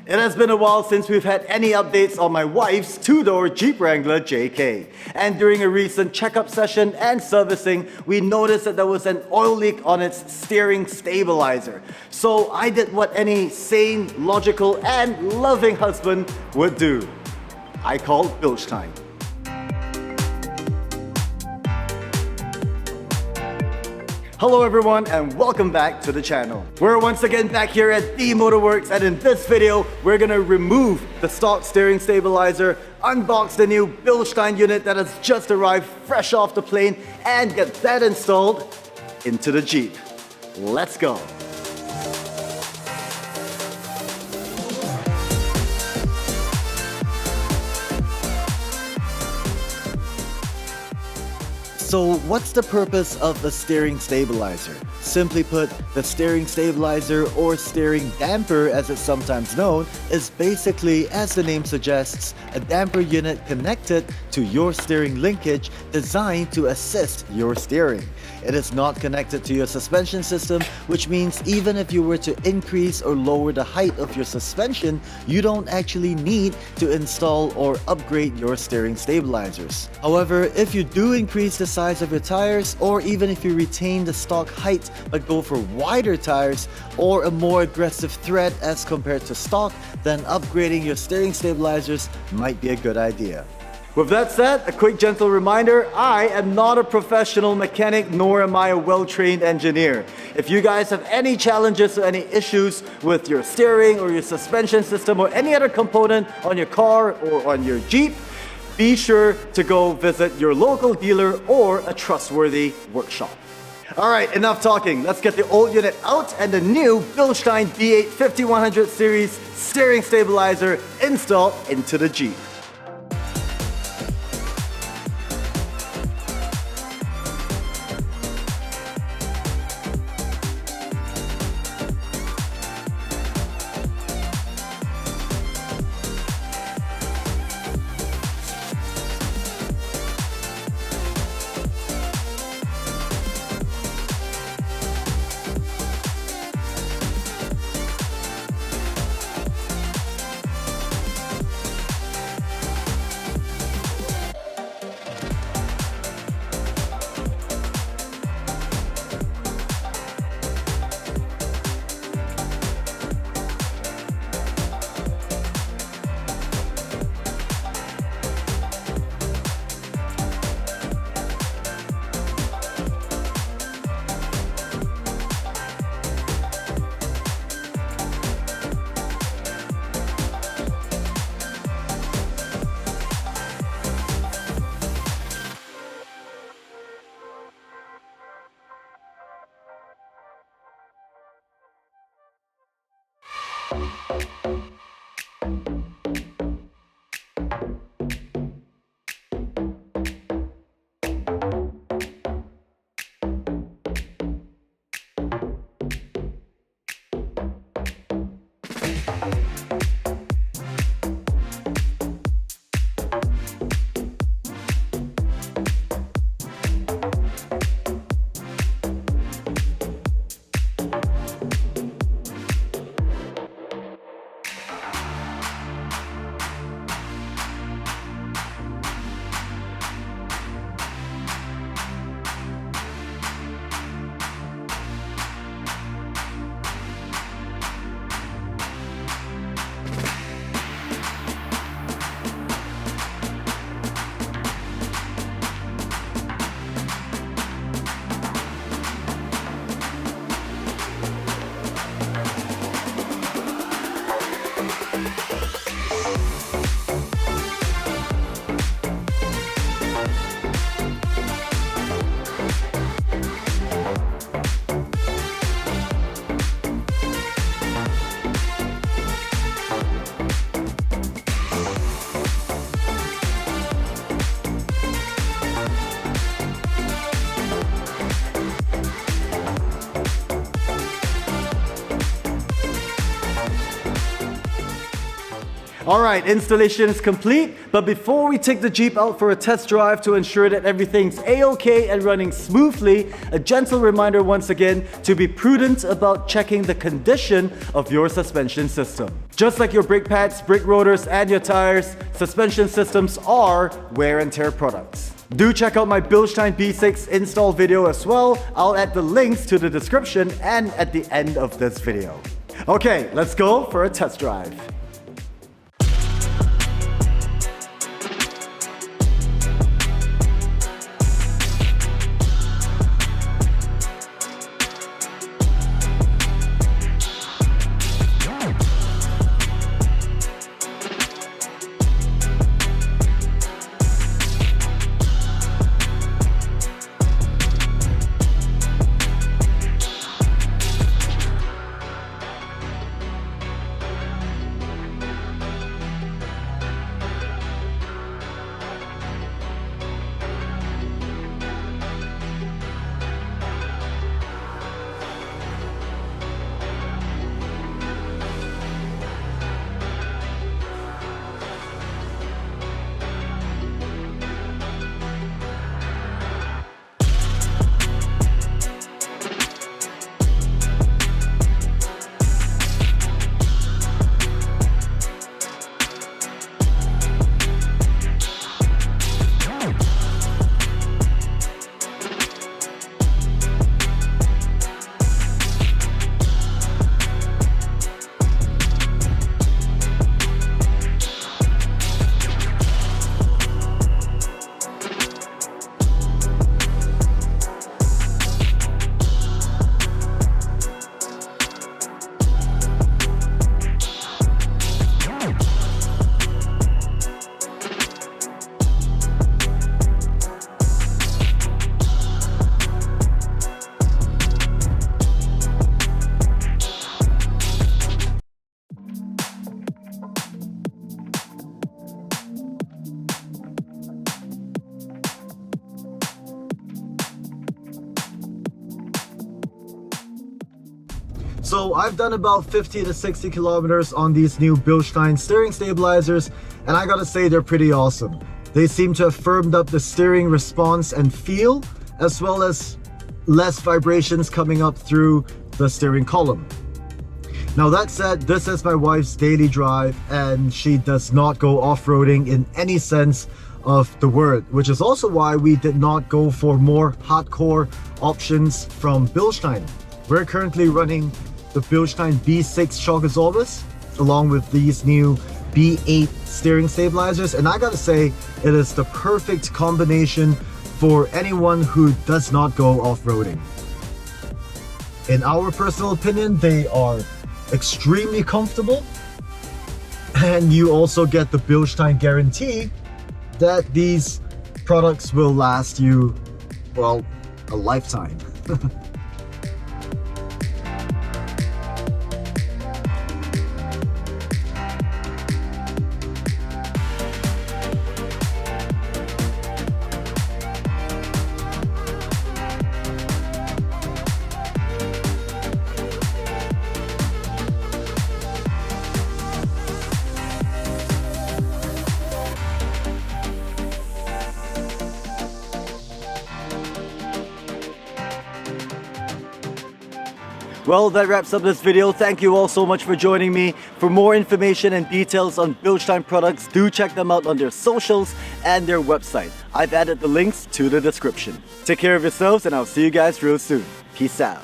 It has been a while since we've had any updates on my wife's two-door Jeep Wrangler JK. And during a recent checkup session and servicing, we noticed that there was an oil leak on its steering stabilizer. So I did what any sane, logical, and loving husband would do. I called BILSTEIN. Hello everyone and welcome back to the channel. We're once again back here at The Motorworks, and in this video we're gonna remove the stock steering stabilizer, unbox the new BILSTEIN unit that has just arrived fresh off the plane, and get that installed into the Jeep. Let's go. So what's the purpose of the steering stabilizer? Simply put, the steering stabilizer, or steering damper as it's sometimes known, is basically, as the name suggests, a damper unit connected to your steering linkage designed to assist your steering. It is not connected to your suspension system, which means even if you were to increase or lower the height of your suspension, you don't actually need to install or upgrade your steering stabilizers. However, if you do increase the size of your tires, or even if you retain the stock height but go for wider tires or a more aggressive tread as compared to stock, then upgrading your steering stabilizers might be a good idea. With that said, a quick gentle reminder, I am not a professional mechanic, nor am I a well-trained engineer. If you guys have any challenges or any issues with your steering or your suspension system or any other component on your car or on your Jeep, be sure to go visit your local dealer or a trustworthy workshop. Alright, enough talking. Let's get the old unit out and the new BILSTEIN B8 5100 series steering stabilizer installed into the Jeep. Alright, installation is complete, but before we take the Jeep out for a test drive to ensure that everything's A-OK and running smoothly, a gentle reminder once again to be prudent about checking the condition of your suspension system. Just like your brake pads, brake rotors, and your tires, suspension systems are wear and tear products. Do check out my BILSTEIN B8 install video as well. I'll add the links to the description and at the end of this video. Okay, let's go for a test drive. So I've done about 50 to 60 kilometers on these new BILSTEIN steering stabilizers, and I gotta say they're pretty awesome. They seem to have firmed up the steering response and feel, as well as less vibrations coming up through the steering column. Now that said, this is my wife's daily drive and she does not go off-roading in any sense of the word, which is also why we did not go for more hardcore options from BILSTEIN. We're currently running the BILSTEIN B8 shock absorbers along with these new B8 steering stabilizers, and I gotta say it is the perfect combination for anyone who does not go off-roading. In our personal opinion, they are extremely comfortable, and you also get the BILSTEIN guarantee that these products will last you, well, a lifetime. Well, that wraps up this video. Thank you all so much for joining me. For more information and details on BILSTEIN products, do check them out on their socials and their website. I've added the links to the description. Take care of yourselves and I'll see you guys real soon. Peace out.